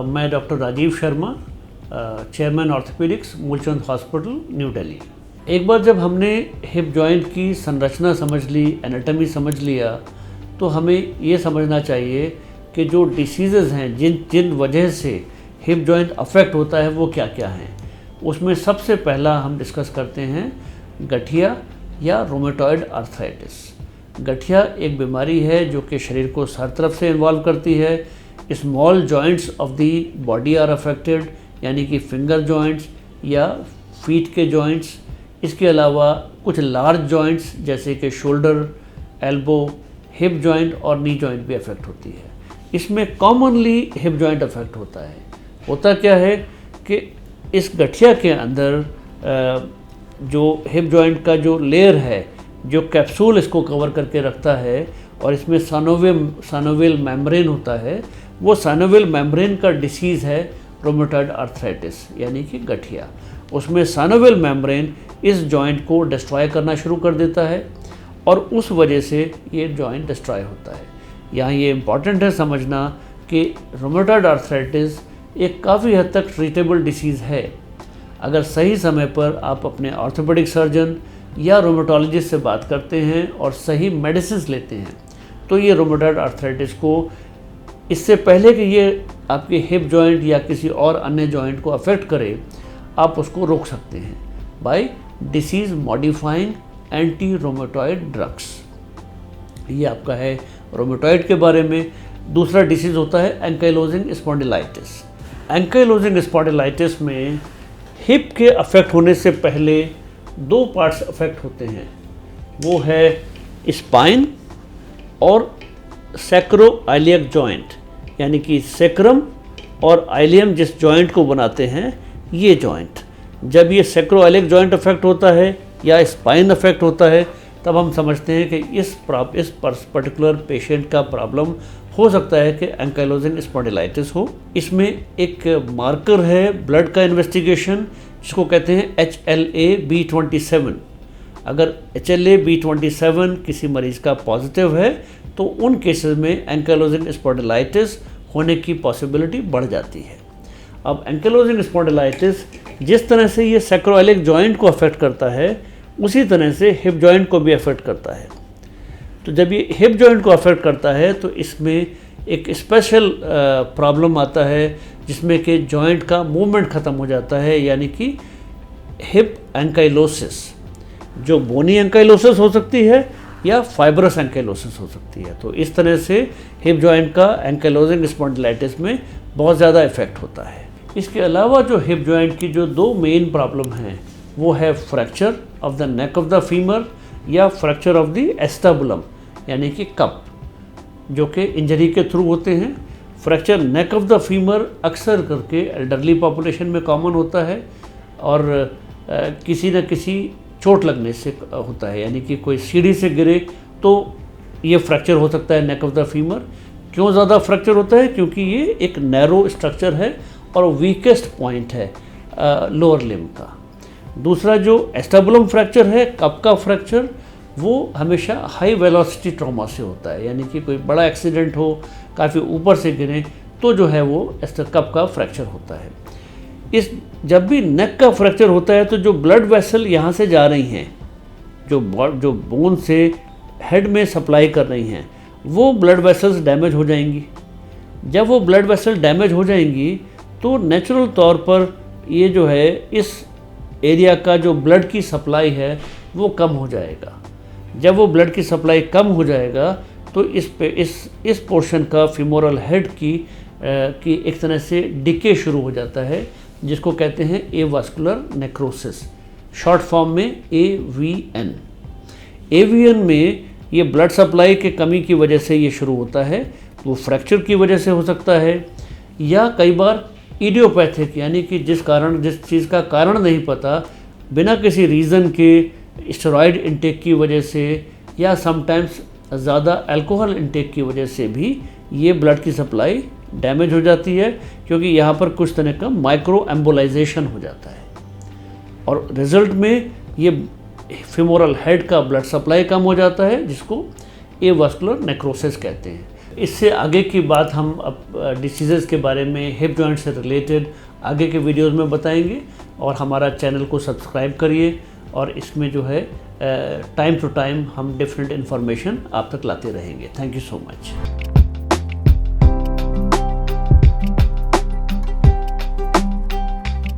मैं doctor Rajiv Sharma, chairman orthopaedics, Moolchand hospital, New Delhi. एक बार जब हमने हिप जॉइंट की संरचना समझ ली, एनाटॉमी समझ लिया, तो हमें ये समझना चाहिए कि जो डिसीज़ेज़ हैं जिन वजह से हिप जॉइंट अफेक्ट होता है वो क्या क्या हैं। उसमें सबसे पहला हम डिस्कस करते हैं गठिया या रोमेटॉइड आर्थराइटिस। गठिया एक बीमारी है जो कि शरीर को हर तरफ से इन्वॉल्व करती है। Small joints of the body are affected, यानी कि फिंगर जॉइंट्स या फीट के जॉइंट्स। इसके अलावा कुछ लार्ज जॉइंट्स जैसे कि शोल्डर, एल्बो, हिप जॉइंट और नी जॉइंट भी अफेक्ट होती है। इसमें कॉमनली हिप जॉइंट अफेक्ट होता है। होता क्या है कि इस गठिया के अंदर जो हिप जॉइंट का जो लेयर है, जो कैप्सूल इसको कवर करके रखता है, और इसमें साइनोवियल मेम्ब्रेन होता है, वो साइनोवियल मेम्ब्रेन का डिसीज़ है रोमेटॉइड आर्थराइटिस, यानी कि गठिया। उसमें साइनोवियल मेम्ब्रेन इस जॉइंट को डिस्ट्रॉय करना शुरू कर देता है और उस वजह से ये जॉइंट डिस्ट्रॉय होता है। यहाँ ये इम्पॉर्टेंट है समझना कि रोमेटॉइड आर्थराइटिस एक काफ़ी हद तक ट्रीटेबल डिसीज़ है। अगर सही समय पर आप अपने ऑर्थोपेडिक सर्जन या रोमेटोलॉजिस्ट से बात करते हैं और सही मेडिसिन लेते हैं, तो ये रोमेटॉइड आर्थराइटिस को इससे पहले कि ये आपके हिप जॉइंट या किसी और अन्य जॉइंट को अफेक्ट करे, आप उसको रोक सकते हैं by disease modifying anti rheumatoid drugs. ये आपका है रोमेटॉइड के बारे में। दूसरा डिसीज़ होता है एंकाइलोजिंग स्पॉन्डिलाइटिस। एंकाइलोजिंग स्पॉन्डिलाइटिस में हिप के अफेक्ट होने से पहले दो पार्ट्स अफेक्ट होते हैं, वो है स्पाइन और सैक्रोइलियक जॉइंट, यानी कि सैक्रम और आइलियम जिस जॉइंट को बनाते हैं, ये जॉइंट। जब ये सैक्रोइलियक जॉइंट अफेक्ट होता है या स्पाइन अफेक्ट होता है, तब हम समझते हैं कि इस पर्टिकुलर पेशेंट का प्रॉब्लम हो सकता है कि एंकाइलोजिंग स्पॉन्डिलाइटिस हो। इसमें एक मार्कर है ब्लड का इन्वेस्टिगेशन, जिसको कहते हैं HLA-B27। अगर HLA-B27 किसी मरीज़ का पॉजिटिव है तो उन केसेस में एंकाइलोजिंग स्पॉन्डिलाइटिस होने की पॉसिबिलिटी बढ़ जाती है। अब एंकाइलोजिंग स्पॉन्डिलाइटिस जिस तरह से ये सैक्रोइलियक जॉइंट को अफेक्ट करता है, उसी तरह से हिप जॉइंट को भी अफेक्ट करता है। तो जब ये हिप जॉइंट को अफेक्ट करता है तो इसमें एक स्पेशल प्रॉब्लम आता है, जिसमें कि जॉइंट का मूवमेंट ख़त्म हो जाता है, यानी कि हिप एंकाइलोसिस। जो बोनी एंकाइलोसिस हो सकती है या फाइब्रस एंकाइलोसिस हो सकती है। तो इस तरह से हिप जॉइंट का एंकाइलोजिंग स्पॉन्डिलाइटिस में बहुत ज़्यादा इफेक्ट होता है। इसके अलावा जो हिप जॉइंट की जो दो मेन प्रॉब्लम हैं, वो है fracture of the neck of the femur या फ्रैक्चर ऑफ द एस्टाबुलम, यानी कि कप, जो कि इंजरी के थ्रू होते हैं। Fracture neck of the femur अक्सर करके एल्डरली पॉपुलेशन में कॉमन होता है और किसी न किसी चोट लगने से होता है, यानी कि कोई सीढ़ी से गिरे तो ये फ्रैक्चर हो सकता है नेक ऑफ द फीमर। क्यों ज़्यादा फ्रैक्चर होता है? क्योंकि ये एक नैरो स्ट्रक्चर है और वीकेस्ट पॉइंट है लोअर लिम्ब का। दूसरा जो एस्टाबुलम फ्रैक्चर है, कप का फ्रैक्चर, वो हमेशा हाई वेलोसिटी ट्रॉमा से होता है, यानी कि कोई बड़ा एक्सीडेंट हो, काफ़ी ऊपर से गिरे, तो जो है वो कप का फ्रैक्चर होता है। जब भी नेक का फ्रैक्चर होता है तो जो ब्लड वेसल यहाँ से जा रही हैं, जो बोन से हेड में सप्लाई कर रही हैं, वो ब्लड वेसल्स डैमेज हो जाएंगी। जब वो ब्लड वेसल डैमेज हो जाएंगी तो नेचुरल तौर पर ये जो है इस एरिया का जो ब्लड की सप्लाई है वो कम हो जाएगा। जब वो ब्लड की सप्लाई कम हो जाएगा तो इस पोर्शन का फीमोरल हेड की एक तरह से डिके शुरू हो जाता है, जिसको कहते हैं एवास्कुलर नेक्रोसिस, शॉर्ट फॉर्म में AVN। AVN में ये ब्लड सप्लाई के कमी की वजह से ये शुरू होता है। वो फ्रैक्चर की वजह से हो सकता है, या कई बार इडियोपैथिक, यानी कि जिस चीज़ का कारण नहीं पता, बिना किसी रीज़न के स्टेरॉयड इंटेक की वजह से या समटाइम्स ज़्यादा अल्कोहल इंटेक की वजह से भी ये ब्लड की सप्लाई डैमेज हो जाती है, क्योंकि यहाँ पर कुछ तरह का माइक्रो एम्बोलाइजेशन हो जाता है और रिजल्ट में ये फीमोरल हेड का ब्लड सप्लाई कम हो जाता है, जिसको एवास्कुलर नेक्रोसिस कहते हैं। इससे आगे की बात हम अब डिसीज़ के बारे में, हिप जॉइंट से रिलेटेड आगे के वीडियोस में बताएंगे। और हमारा चैनल को सब्सक्राइब करिए और इसमें जो है टाइम टू टाइम हम डिफरेंट इन्फॉर्मेशन आप तक लाते रहेंगे। Thank you so much.